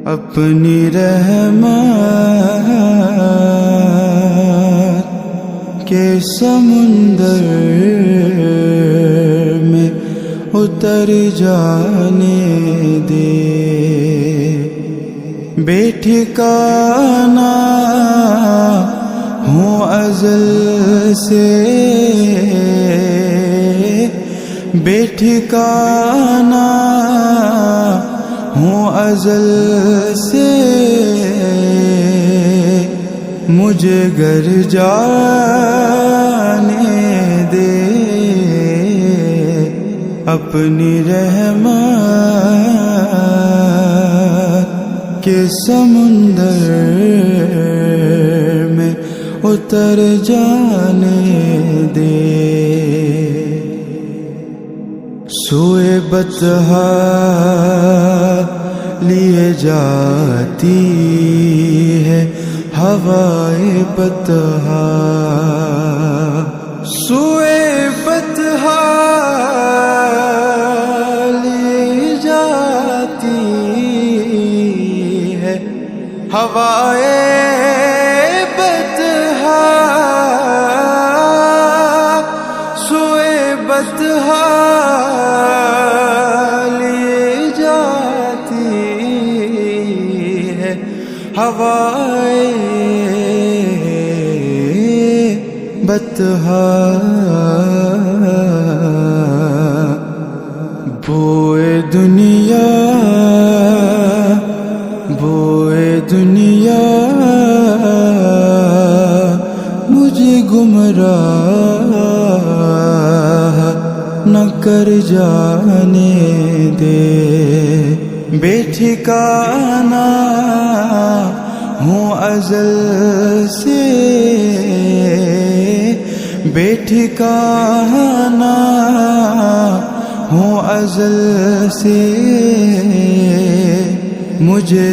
اپنی رحمت کے سمندر میں اتر جانے دے، بے ٹھکانہ ہوں ازل سے، بے ٹھکانہ ہوں ازل سے، مجھے گھر جانے دے، اپنی رحمت کے سمندر میں اتر جانے دے۔ سوئے بطحا لیے جاتی ہے ہوائے بطحا، سوئے بطحا لیے جاتی ہے ہوائے بطحا، سوئے بطحا ہوائے بطحا، بوئے دنیا بوئے دنیا مجھے گمراہ نہ کر جانے دے، بے ٹھکانہ ہوں ازل سے، بے ٹھکانہ ہوں ازل سے، مجھے